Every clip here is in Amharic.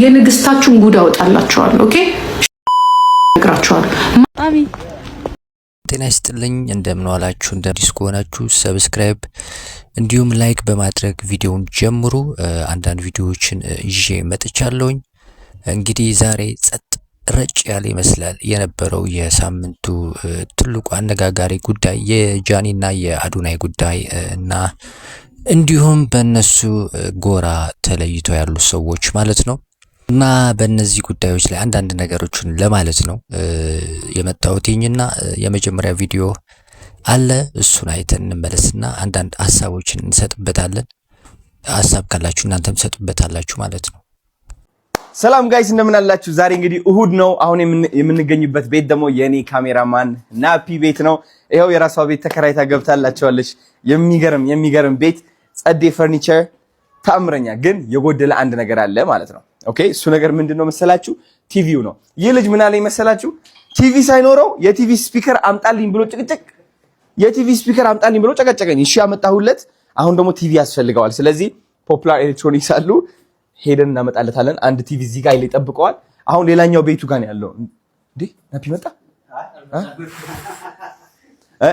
የንግስታችሁን ጉድ አወጣላችኋለሁ። ኦኬ ነግራችኋለሁ። አሚ ጤና ይስጥልኝ። እንደምን ዋላችሁ? እንደዲስ ከሆናችሁ ሰብስክራይብ እንዲሁም ላይክ በማድረግ ቪዲዮውን ጀምሩ። አንዳንድ ቪዲዮዎችን ይዤ መጥቻለሁኝ። እንግዲህ ዛሬ ጸጥ ረጭ ያለ ይመስላል የነበረው የሳምንቱ ትልቁ አነጋጋሪ ጉዳይ የጃኒና የአዶናይ ጉዳይ እና እንዲሁም በእነሱ ጎራ ተለይተው ያሉ ሰዎች ማለት ነው። እና በእነዚህ ጉዳዮች ላይ አንዳንድ ነገሮችን ለማለት ነው የመጣሁትኝና የመጀመሪያ ቪዲዮ አለ። እሱን አይተን እንመለስና አንዳንድ ሀሳቦችን እንሰጥበታለን። ሀሳብ ካላችሁ እናንተም ሰጡበታላችሁ ማለት ነው። ሰላም ጋይስ እንደምን አላችሁ? ዛሬ እንግዲህ እሁድ ነው። አሁን የምንገኝበት ቤት ደግሞ የኔ ካሜራማን ናፒ ቤት ነው። ይሄው የራሷ ቤት ተከራይታ ገብታላችኋለች። የሚገርም ቤት፣ ጸዴ ፈርኒቸር፣ ታምረኛ። ግን የጎደለ አንድ ነገር አለ ማለት ነው። ኦኬ እሱ ነገር ምንድነው መሰላችሁ? ቲቪው ነው። ይህ ልጅ ምን አለኝ መሰላችሁ? ቲቪ ሳይኖረው የቲቪ ስፒከር አምጣልኝ ብሎ የቲቪ ስፒከር አምጣልኝ ብሎ ጨቀጨቀኝ። እሺ አመጣሁለት። አሁን ደግሞ ቲቪ ያስፈልገዋል። ስለዚህ ፖፑላር ኤሌክትሮኒክስ አሉ፣ ሄደን እናመጣለታለን። አንድ ቲቪ እዚህ ጋር ይጠብቀዋል። አሁን ሌላኛው ቤቱ ጋር ነው ያለው። እንዴ ናፒ መጣ?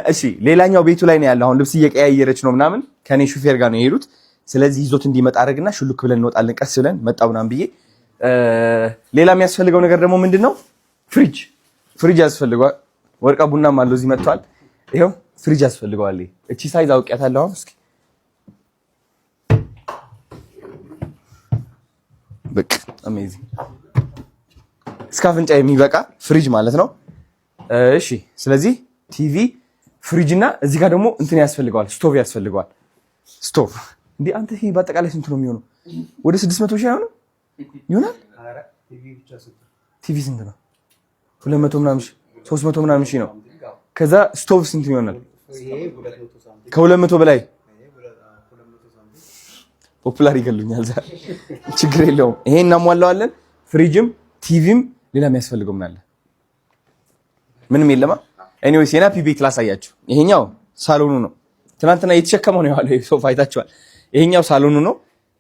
እሺ ሌላኛው ቤቱ ላይ ነው ያለው። አሁን ልብስ እየቀያየረች ነው ምናምን። ከኔ ሹፌር ጋር ነው የሄዱት። ስለዚህ ይዞት እንዲመጣ አድርግና ሹልክ ብለን እንወጣለን። ቀስ ብለን መጣው ምናምን ብዬ። ሌላ የሚያስፈልገው ነገር ደግሞ ምንድነው? ፍሪጅ ያስፈልገዋል። ወርቃ ቡናም አለው እዚህ መጥቷል። ይሄው ፍሪጅ ያስፈልገዋል። እቺ ሳይዝ አውቂያታለሁ። አሁን እስኪ በቃ አሜዚንግ እስከ አፍንጫ የሚበቃ ፍሪጅ ማለት ነው። እሺ ስለዚህ ቲቪ፣ ፍሪጅ እና እዚህ ጋር ደግሞ እንትን ያስፈልገዋል፣ ስቶቭ ያስፈልገዋል። ስቶቭ እንዴ አንተ ይሄ በአጠቃላይ ስንት ነው የሚሆነው? ወደ 600 ሺህ አይሆንም? ይሆናል። ቲቪ ስንት ነው? 200 ምናምን ሺህ፣ 300 ምናምን ሺህ ነው። ከዛ ስቶቭ ስንት ይሆናል? ከ200 በላይ። ፖፑላር ይገሉኛል ዛሬ። ችግር የለውም ይሄ እናሟላዋለን። ፍሪጅም ቲቪም ሌላ የሚያስፈልገው ምን አለ? ምንም የለማ። ኤኒዌይስ የናፒ ቤት ላሳያችሁ። ይሄኛው ሳሎኑ ነው። ትናንትና እየተሸከመው ነው ያለው ሶፋ አይታችኋል። ይሄኛው ሳሎኑ ነው።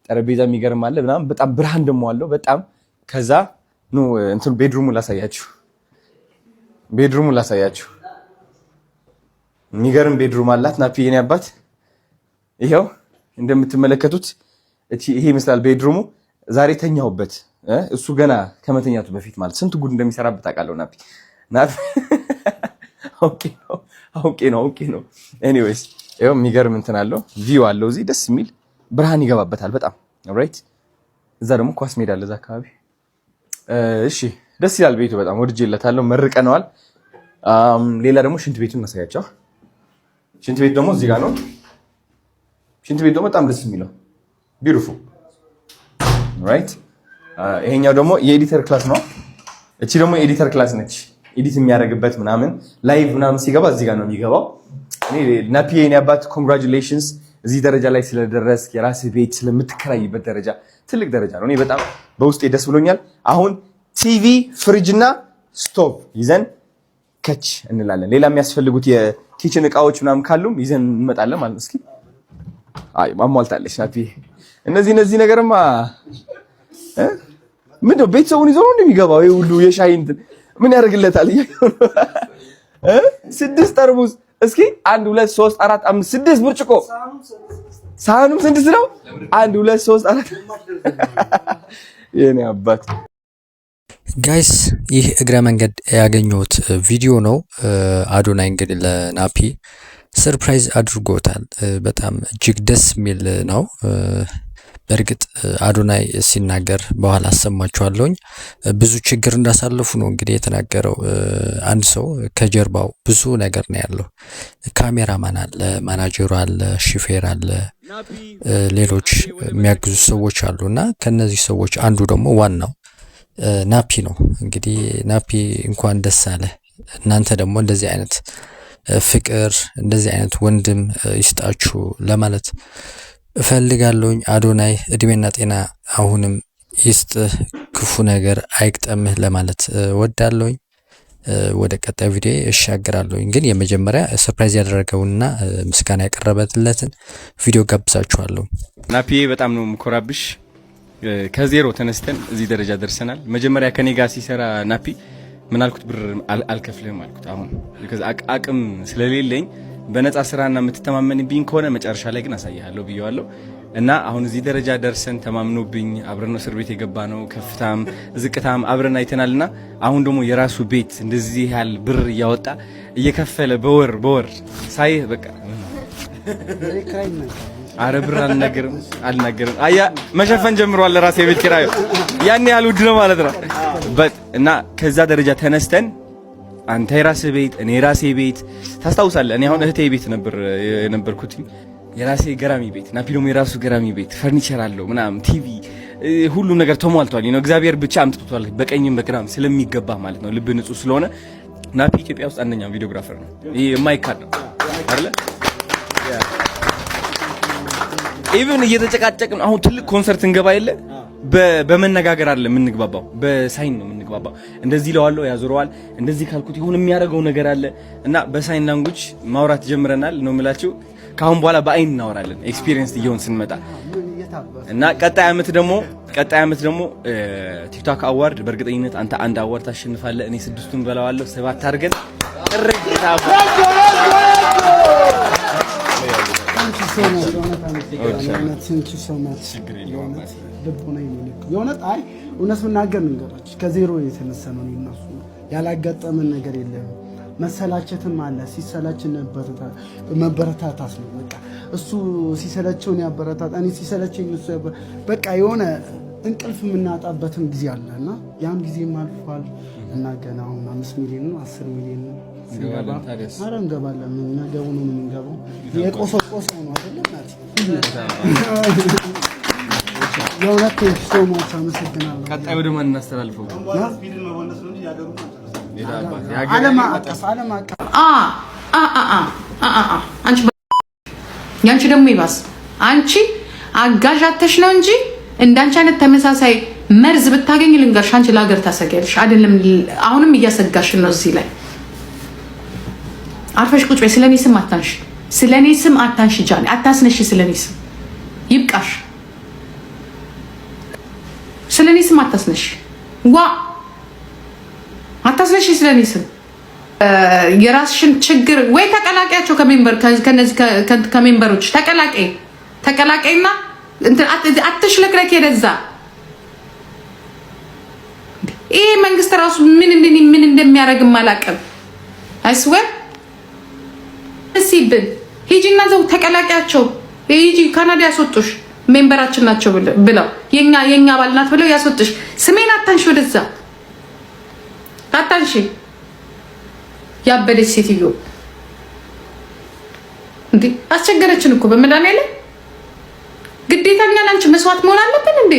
ጠረጴዛ የሚገርም አለ ምናምን፣ በጣም ብርሃን ደሞ አለው በጣም። ከዛ ኑ እንትን ቤድሩሙን ላሳያችሁ። የሚገርም ቤድሩም አላት ናፒ የኔ አባት። ይሄው እንደምትመለከቱት ይሄ ይመስላል ቤድሩሙ። ዛሬ ተኛሁበት። እሱ ገና ከመተኛቱ በፊት ማለት ስንት ጉድ እንደሚሰራበት አውቃለሁ ናፒ። ኦኬ ነው። ኤኒዌይስ ይሄው የሚገርም እንትን አለው፣ ቪው አለው እዚህ ደስ የሚል ብርሃን ይገባበታል በጣም ኦልራይት። እዛ ደግሞ ኳስ ሜዳ አለ እዛ አካባቢ። እሺ ደስ ይላል ቤቱ በጣም ወድጄለታለሁ። መርቀነዋል። ሌላ ደግሞ ሽንት ቤቱን እናሳያቸው። ሽንት ቤት ደግሞ እዚህ ጋር ነው። ሽንት ቤት ደግሞ በጣም ደስ የሚለው ቢዩቲፉል ራይት። ይሄኛው ደግሞ የኤዲተር ክላስ ነው። እቺ ደግሞ የኤዲተር ክላስ ነች። ኤዲት የሚያደርግበት ምናምን ላይቭ ምናምን ሲገባ እዚህ ጋር ነው የሚገባው። እኔ ናፒ የኔ አባት ኮንግራቹሌሽንስ፣ እዚህ ደረጃ ላይ ስለደረስ፣ የራስህ ቤት ስለምትከራይበት ደረጃ ትልቅ ደረጃ ነው። እኔ በጣም በውስጤ ደስ ብሎኛል። አሁን ቲቪ፣ ፍሪጅ እና ስቶቭ ይዘን ከች እንላለን። ሌላ የሚያስፈልጉት የኪችን እቃዎች ምናምን ካሉም ይዘን እንመጣለን ማለት ነው። እስኪ አይ ማሟልታለች ናፒ። እነዚህ ነገርማ ምንድነው? ቤተሰቡን ይዞ ነው እንደሚገባው። ይሄ ሁሉ የሻይ እንትን ምን ያደርግለታል? 6 ጠርሙስ እስኪ 1 2 3 4 5 6 ብርጭቆ። ሳህኑም 6 ነው። 1 2 3 4 የኔ አባት። ጋይስ ይህ እግረ መንገድ ያገኘሁት ቪዲዮ ነው። አዶናይ እንግዲህ ለናፒ ሰርፕራይዝ አድርጎታል። በጣም እጅግ ደስ የሚል ነው። በእርግጥ አዶናይ ሲናገር በኋላ አሰማችኋለሁኝ። ብዙ ችግር እንዳሳለፉ ነው እንግዲህ የተናገረው። አንድ ሰው ከጀርባው ብዙ ነገር ነው ያለው። ካሜራማን አለ፣ ማናጀሩ አለ፣ ሹፌር አለ፣ ሌሎች የሚያግዙ ሰዎች አሉ እና ከነዚህ ሰዎች አንዱ ደግሞ ዋናው ናፒ ነው። እንግዲህ ናፒ እንኳን ደስ አለ። እናንተ ደግሞ እንደዚህ አይነት ፍቅር፣ እንደዚህ አይነት ወንድም ይስጣችሁ ለማለት እፈልጋለሁኝ። አዶናይ እድሜና ጤና አሁንም ይስጥህ፣ ክፉ ነገር አይግጠምህ ለማለት ወዳለሁኝ። ወደ ቀጣይ ቪዲዮ እሻገራለሁኝ። ግን የመጀመሪያ ሰርፕራይዝ ያደረገውና ምስጋና ያቀረበለትን ቪዲዮ ጋብዛችኋለሁ። ናፒዬ በጣም ነው የምኮራብሽ። ከዜሮ ተነስተን እዚህ ደረጃ ደርሰናል። መጀመሪያ ከኔ ጋር ሲሰራ ናፒ ምን አልኩት? ብር አልከፍልህም አልኩት። አሁን አቅም ስለሌለኝ በነፃ ስራና የምትተማመንብኝ ከሆነ መጨረሻ ላይ ግን አሳይሃለሁ ብየዋለሁ። እና አሁን እዚህ ደረጃ ደርሰን ተማምኖብኝ አብረን እስር ቤት የገባ ነው። ከፍታም ዝቅታም አብረን አይተናልና አሁን ደግሞ የራሱ ቤት እንደዚህ ያህል ብር እያወጣ እየከፈለ በወር ሳይህ በቃ አረ ብር አልናገርም። አያ መሸፈን ጀምሯል። ለራሴ ቤት ኪራዩ ያን ያህል ውድ ነው ማለት ነው። እና ከዛ ደረጃ ተነስተን አንተ የራስህ ቤት እኔ የራሴ ቤት ታስታውሳለህ። እኔ አሁን እህቴ ቤት የነበርኩት የራሴ ገራሚ ቤት፣ ናፒ ደግሞ የራሱ ገራሚ ቤት፣ ፈርኒቸር አለው ምናምን፣ ቲቪ፣ ሁሉም ነገር ተሟልቷል። እግዚአብሔር ብቻ አምጥቷል፣ በቀኝም በግራም ስለሚገባ ማለት ነው። ልብ ንጹህ ስለሆነ ናፒ ኢትዮጵያ ውስጥ አንደኛው ቪዲዮግራፈር ነው። ይሄ የማይካድ ነው አይደለ? ኢቭን እየተጨቃጨቅን አሁን ትልቅ ኮንሰርት እንገባ የለ በመነጋገር አይደለም የምንግባባው፣ በሳይን ነው የምንግባባው። እንደዚህ ለዋለው ያዞረዋል፣ እንደዚህ ካልኩት ይሁን የሚያደርገው ነገር አለ እና በሳይን ላንጉጅ ማውራት ጀምረናል ነው የምላችሁ። ካሁን በኋላ በአይን እናወራለን ኤክስፒሪየንስ እየሆን ስንመጣ እና ቀጣይ አመት ደግሞ ቲክቶክ አዋርድ በእርግጠኝነት አንተ አንድ አዋርድ ታሸንፋለህ፣ እኔ 6ቱን በላዋለሁ። 7 አድርገን እውነት ምናገር ንገራችሁ ከዜሮ የተነሳ ነው። እነሱ ያላጋጠመን ነገር የለም። መሰላቸትም አለ። ሲሰላችን መበረታታት ነው በቃ። እሱ ሲሰለቸው ነው ያበረታታ፣ እኔ ሲሰለቸኝ እሱ በቃ የሆነ እንቅልፍ የምናጣበትም ጊዜ አለና ያም ጊዜም አልፏል እና ገና አሁን 5 ሚሊዮን ነው 10 ሚሊዮን ነው ሲገባ አረ እንገባለን። ነገሩ ነው የምንገባው። የቆሰቆሰው ነው አይደል? የሁለት ሶሞች አመሰግናለሁ። ቀጣይ ወደ ማን እናስተላልፈው? ያንቺ ደግሞ ይባስ። አንቺ አጋዣተሽ ነው እንጂ እንዳንቺ አይነት ተመሳሳይ መርዝ ብታገኝ ልንገርሽ፣ አንቺ ለሀገር ታሰጋለሽ አይደለም። አሁንም እያሰጋሽ ነው። እዚህ ላይ አርፈሽ ቁጭ በይ። ስለኔ ስም አታንሽ፣ ስለኔ ስም አታንሽ። ጃኒ አታስነሽ። ስለኔ ስም ይብቃሽ። ስለኔ ስም አታስነሽ። አታስነሽ ስለኔ ስም። የራስሽን ችግር ወይ ተቀላቀያቸው ከሜምበሮች ተቀላቀይና አትሽለክለክ። የደዛ ይሄ መንግስት ራሱ ምን እንደሚያደርግም አላውቅም። አይስወር ሲብን ሂጂና ዘው ተቀላቀያቸው። ሂጂ ካናዳ ያስወጡሽ ሜምበራችን ናቸው ብለው የኛ አባል ናት ብለው ያስወጡሽ። ስሜን አታንሺ፣ ወደዛ አታንሺ። ያበደች ሴትዮ እንዴ አስቸገረችን እኮ በመድኃኒዓለም ግዴታኛ ላንቺ መስዋዕት መሆን አለብን እንዴ?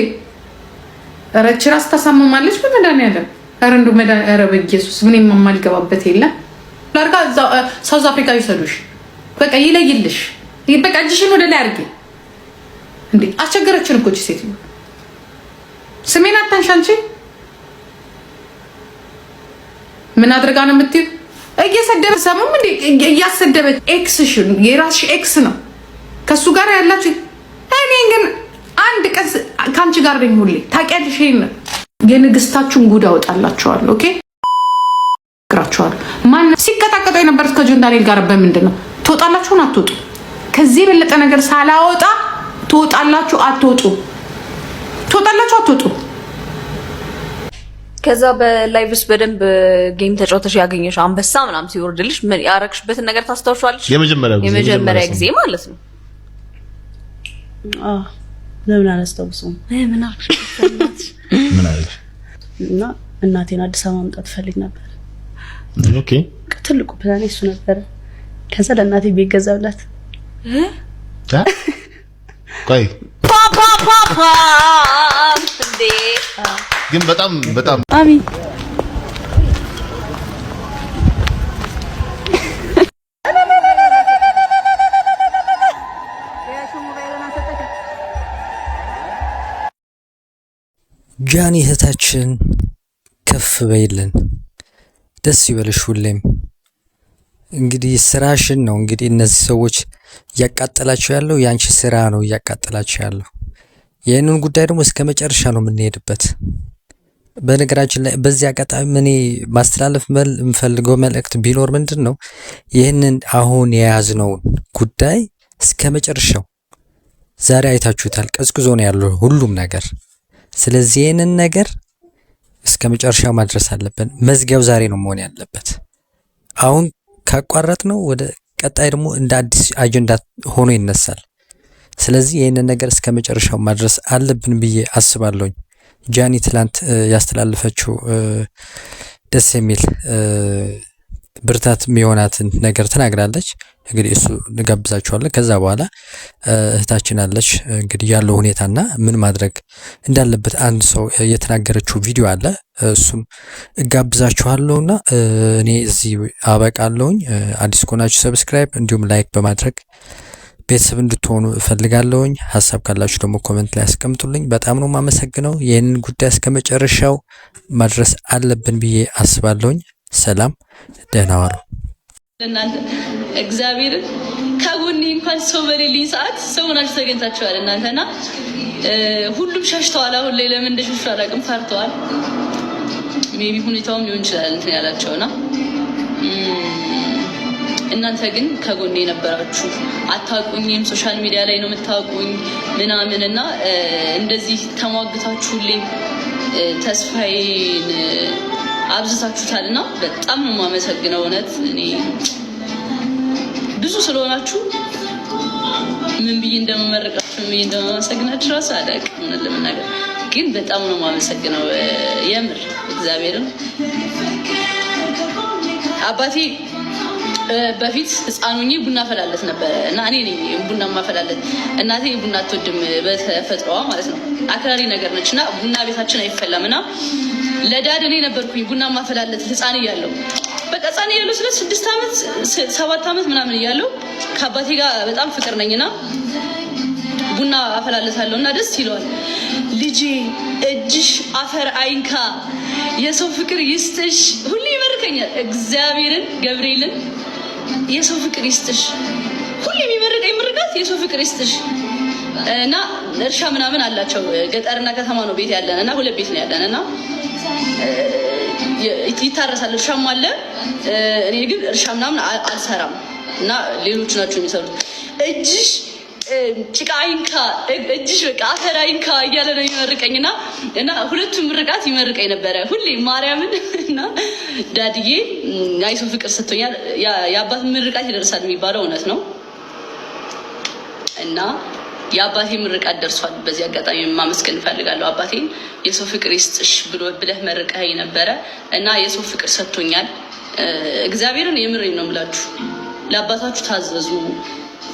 ኧረ እቺ ራስ ታሳምማለች በመድኃኒዓለም። ኧረ እንደው ኧረ በኢየሱስ ምንም የማልገባበት የለም። ላርጋ ሳውዝ አፍሪካ ይሰዱሽ በቃ ይለይልሽ። በቃ እጅሽን ወደ ላይ አድርጊ። እንዴ አስቸገረችን እኮ እቺ ሴትዮ። ስሜን አታንሺ። አንቺ ምን አድርጋ ነው የምትይው? እየሰደበ ሰሙም እንዴ እያሰደበች ኤክስሽን የራስሽ ኤክስ ነው ከሱ ጋር ያላችሁ። እኔ ግን አንድ ቀን ካንቺ ጋር ነኝ ሁሌ ታውቂያለሽ። ይሄን የንግስታችሁን ጉድ አወጣላችኋለሁ። ኦኬ ግራችኋለሁ። ማን ሲቀጣቀጠው የነበሩት ከጆን ዳንኤል ጋር በምንድን ነው? ትወጣላችሁ አትወጡ? ከዚህ የበለጠ ነገር ሳላወጣ ትወጣላችሁ አትወጡ? ትወጣላችሁ አትወጡ? ከዛ በላይቭስ በደንብ ጌም ተጫውተሽ ያገኘሽ አንበሳ ምናምን ሲወርድልሽ ምን ያረክሽበትን ነገር ታስታውሻለሽ? የመጀመሪያ ጊዜ ማለት ነው። ለምን አላስታውሰውም? ምን አልሽ? ምን አልሽ? እና እናቴን አዲስ አበባ ማምጣት ፈልግ ነበር። ኦኬ። ትልቁ ፕላኔ እሱ ነበር። ከዛ ለእናቴ ቤት ገዛላት። ቆይ ፓፓ እንዴ! ግን በጣም አሚ ጃኒ እህታችን ከፍ በይልን፣ ደስ ይበልሽ ሁሌም። እንግዲህ ስራሽን ነው እንግዲህ እነዚህ ሰዎች እያቃጠላቸው ያለው፣ ያንቺ ስራ ነው እያቃጠላቸው ያለው። ይህንን ጉዳይ ደግሞ እስከ መጨረሻ ነው የምንሄድበት። በነገራችን ላይ በዚህ አጋጣሚ እኔ ማስተላለፍ የምፈልገው መልእክት ቢኖር ምንድን ነው ይህንን አሁን የያዝነውን ጉዳይ እስከ መጨረሻው ዛሬ አይታችሁታል፣ ቀዝቅዞ ነው ያለው ሁሉም ነገር። ስለዚህ ይህንን ነገር እስከ መጨረሻው ማድረስ አለብን። መዝጊያው ዛሬ ነው መሆን ያለበት። አሁን ካቋረጥ ነው ወደ ቀጣይ ደግሞ እንደ አዲስ አጀንዳ ሆኖ ይነሳል። ስለዚህ ይህንን ነገር እስከ መጨረሻው ማድረስ አለብን ብዬ አስባለሁኝ። ጃኒ ትላንት ያስተላለፈችው ደስ የሚል ብርታት የሚሆናትን ነገር ተናግራለች። እንግዲህ እሱ እንጋብዛችኋለን። ከዛ በኋላ እህታችን አለች እንግዲህ ያለው ሁኔታና ምን ማድረግ እንዳለበት አንድ ሰው የተናገረችው ቪዲዮ አለ። እሱም እጋብዛችኋለሁና እኔ እዚህ አበቃለሁኝ። አዲስ ከሆናችሁ ሰብስክራይብ እንዲሁም ላይክ በማድረግ ቤተሰብ እንድትሆኑ እፈልጋለሁኝ። ሀሳብ ካላችሁ ደግሞ ኮሜንት ላይ አስቀምጡልኝ። በጣም ነው የማመሰግነው። ይህንን ጉዳይ እስከ መጨረሻው ማድረስ አለብን ብዬ አስባለሁኝ። ሰላም፣ ደህና ዋሉ። እናንተ እግዚአብሔር ከጎኔ እንኳን ሰው በሌለኝ ሰዓት ሰው ናችሁ ተገኝታችኋል። እናንተና ሁሉም ሸሽተዋል። አሁን ላይ ለምን እንደሸሹ አላውቅም፣ ፈርተዋል። ሜቢ ሁኔታውም ሊሆን ይችላል እንትን ያላቸውና እናንተ ግን ከጎኔ የነበራችሁ አታውቁኝም፣ ሶሻል ሚዲያ ላይ ነው የምታውቁኝ ምናምን እና እንደዚህ ተሟግታችሁልኝ ተስፋዬን አብዝታችሁታልና በጣም ነው የማመሰግነው። እውነት እኔ ብዙ ስለሆናችሁ ምን ብዬ እንደመመረቃችሁ ምን ብዬ እንደማመሰግናችሁ ራሱ አላውቅም። እውነት ለመናገር ግን በጣም ነው የማመሰግነው የምር እግዚአብሔርን። አባቴ በፊት ህፃኑኝ ቡና ፈላለት ነበረ እና እኔ ነኝ ቡና ማፈላለት። እናቴ ቡና አትወድም በተፈጥሮዋ ማለት ነው፣ አክራሪ ነገር ነች እና ቡና ቤታችን አይፈላም እና ለዳድ እኔ ነበርኩኝ ቡና ማፈላለት ህፃን እያለሁ። በቃ ህፃን እያለሁ ስለ 6 ዓመት 7 ዓመት ምናምን እያለሁ ከአባቴ ጋር በጣም ፍቅር ነኝና ቡና አፈላለታለሁ እና ደስ ይለዋል። ልጄ እጅሽ አፈር አይንካ፣ የሰው ፍቅር ይስጥሽ፣ ሁሌ ይመርከኛል። እግዚአብሔርን ገብርኤልን የሰው ፍቅር ይስጥሽ፣ ሁሌ የሚመርቀኝ ምርቃት የሰው ፍቅር ይስጥሽ። እና እርሻ ምናምን አላቸው፣ ገጠርና ከተማ ነው ቤት ያለን እና 2 ቤት ነው ያለን እና ይታረሳል፣ እርሻም አለ። እኔ ግን እርሻ ምናምን አልሰራም እና ሌሎች ናቸው የሚሰሩት። እጅሽ ጭቃ አይንካ፣ እጅሽ በቃ አፈር አይንካ እያለ ነው የሚመርቀኝና እና ሁለቱም ምርቃት ይመርቀኝ ነበረ ሁሌ ማርያምን። እና ዳድዬ አይሶ ፍቅር ሰጥቶኛል። የአባት ምርቃት ይደርሳል የሚባለው እውነት ነው እና የአባቴ ምርቃት ደርሷል። በዚህ አጋጣሚ ማመስገን እፈልጋለሁ። አባቴን የሰው ፍቅር ይስጥሽ ብለህ መርቀኸኝ ነበረ እና የሰው ፍቅር ሰጥቶኛል። እግዚአብሔርን የምሬን ነው የምላችሁ። ለአባታችሁ ታዘዙ።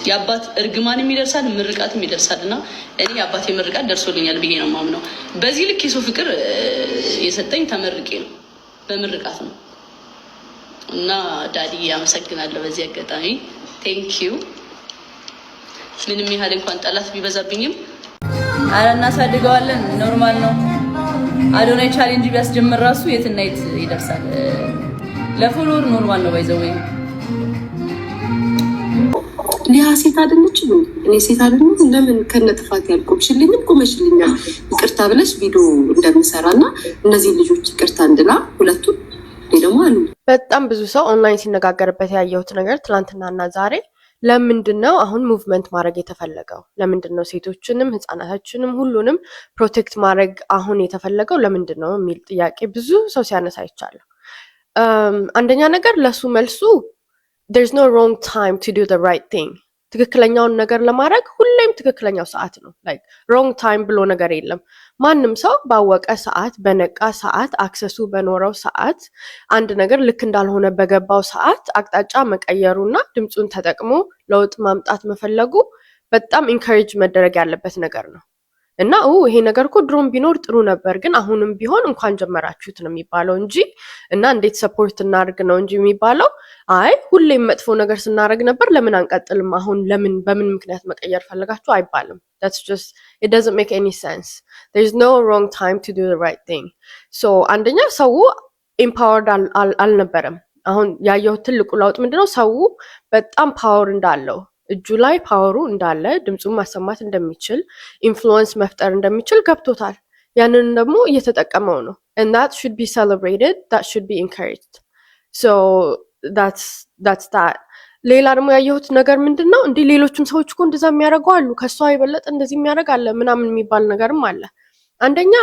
የአባት እርግማንም ይደርሳል፣ ምርቃትም ይደርሳል እና እኔ የአባቴ ምርቃት ደርሶልኛል ብዬ ነው የማምነው። በዚህ ልክ የሰው ፍቅር የሰጠኝ ተመርቄ ነው፣ በምርቃት ነው እና ዳዲ አመሰግናለሁ በዚህ አጋጣሚ ቴንኪዩ። ምንም ያህል እንኳን ጠላት ቢበዛብኝም አረ እናሳድገዋለን፣ ኖርማል ነው። አዶናይ ቻሌንጅ ቢያስጀምር ራሱ የትና የት ይደርሳል። ለፎሎወር ኖርማል ነው ባይዘው። ሊያ ሴት አይደለችም? እኔ ሴት አይደለች? ለምን ከነጥፋት ያልቆምሽልኝም ቆመሽልኛል ይቅርታ ብለሽ ቪዲዮ እንደምሰራና እነዚህ ልጆች ይቅርታ እንድላ ሁለቱም ደግሞ አሉ። በጣም ብዙ ሰው ኦንላይን ሲነጋገርበት ያየሁት ነገር ትላንትናና ዛሬ ለምንድን ነው አሁን ሙቭመንት ማድረግ የተፈለገው? ለምንድን ነው ሴቶችንም ህፃናቶችንም ሁሉንም ፕሮቴክት ማድረግ አሁን የተፈለገው ለምንድን ነው የሚል ጥያቄ ብዙ ሰው ሲያነሳ ይቻላል። አንደኛ ነገር ለሱ መልሱ there's no wrong time to do the right thing። ትክክለኛውን ነገር ለማድረግ ሁሌም ትክክለኛው ሰዓት ነው። like wrong time ብሎ ነገር የለም። ማንም ሰው ባወቀ ሰዓት በነቃ ሰዓት አክሰሱ በኖረው ሰዓት አንድ ነገር ልክ እንዳልሆነ በገባው ሰዓት አቅጣጫ መቀየሩና ድምፁን ተጠቅሞ ለውጥ ማምጣት መፈለጉ በጣም ኢንካሬጅ መደረግ ያለበት ነገር ነው እና ይሄ ነገር እኮ ድሮም ቢኖር ጥሩ ነበር ግን አሁንም ቢሆን እንኳን ጀመራችሁት ነው የሚባለው እንጂ እና እንዴት ሰፖርት እናድርግ ነው እንጂ የሚባለው አይ ሁሌም መጥፎ ነገር ስናደርግ ነበር ለምን አንቀጥልም አሁን ለምን በምን ምክንያት መቀየር ፈልጋችሁ አይባልም። that's just it doesn't make any sense. there's no wrong time to do the right thing. so አንደኛ ሰው empowered አልነበረም። አሁን ያየው ትልቁ ለውጥ ምንድነው ሰው በጣም ፓወር እንዳለው እጁ ላይ ፓወሩ እንዳለ ድምፁን ማሰማት እንደሚችል ኢንፍሉዌንስ መፍጠር እንደሚችል ገብቶታል። ያንን ደግሞ እየተጠቀመው ነው። and that should be celebrated, that should be encouraged. so that's that. ሌላ ደግሞ ያየሁት ነገር ምንድነው እንዴ ሌሎችም ሰዎች እኮ እንደዛ የሚያደርጉ አሉ ከሷ የበለጠ እንደዚህ የሚያደርግ አለ ምናምን የሚባል ነገርም አለ። አንደኛ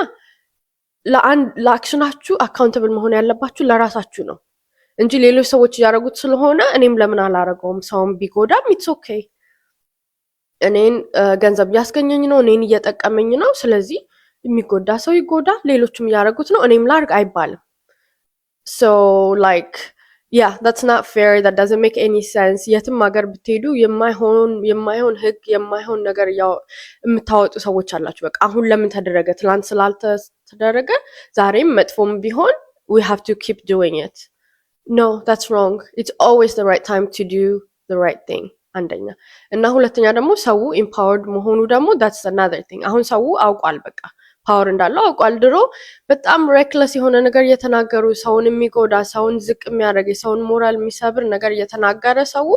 ለአክሽናችሁ አካውንተብል መሆን ያለባችሁ ለራሳችሁ ነው እንጂ ሌሎች ሰዎች ያደረጉት ስለሆነ እኔም ለምን አላረገውም ሰውም ቢጎዳም it's okay እኔን ገንዘብ ያስገኘኝ ነው እኔን እየጠቀመኝ ነው ስለዚህ የሚጎዳ ሰው ይጎዳ ሌሎችም ያደረጉት ነው እኔም ላርግ አይባልም። so like yeah that's not fair, that doesn't make any sense. የትም ሀገር ብትሄዱ የማይሆን ህግ የማይሆን ነገር ያው የምታወጡ ሰዎች አላችሁ። በቃ አሁን ለምን ተደረገ ትላንት ስላልተደረገ ዛሬም መጥፎም ቢሆን we have to keep doing it. no, that's wrong. It's always the right time to do the right thing. አንደኛ እና ሁለተኛ ደግሞ ሰው empowered መሆኑ ደግሞ that's another thing. አሁን ሰው አውቋል በቃ ፓወር እንዳለው አውቋል። ድሮ በጣም ሬክለስ የሆነ ነገር እየተናገሩ ሰውን የሚጎዳ ሰውን ዝቅ የሚያደርግ ሰውን ሞራል የሚሰብር ነገር እየተናገረ ሰው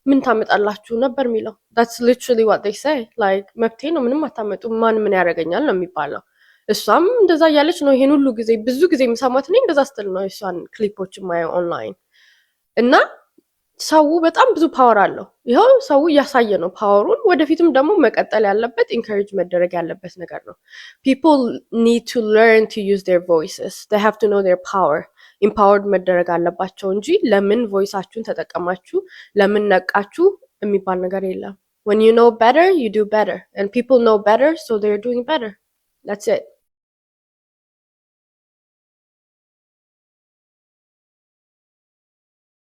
ምን ታመጣላችሁ ነበር የሚለው። that's literally what they say, like መብቴ ነው ምንም አታመጡ ማን ምን ያደርገኛል ነው የሚባለው። እሷም እንደዛ እያለች ነው ይሄን ሁሉ ጊዜ ብዙ ጊዜ የምሰማት ነኝ እንደዛ ስትል ነው እሷን ክሊፖች ማየው ኦንላይን። እና ሰው በጣም ብዙ ፓወር አለው። ይሄው ሰው እያሳየ ነው ፓወሩን። ወደፊትም ደግሞ መቀጠል ያለበት ኢንካሬጅ መደረግ ያለበት ነገር ነው። people need to learn to use their voices, they have to know their power. empowered መደረግ አለባቸው እንጂ ለምን ቮይሳችሁን ተጠቀማችሁ ለምን ነቃችሁ የሚባል ነገር የለም። when you know better you do better and people know better so they're doing better. That's it.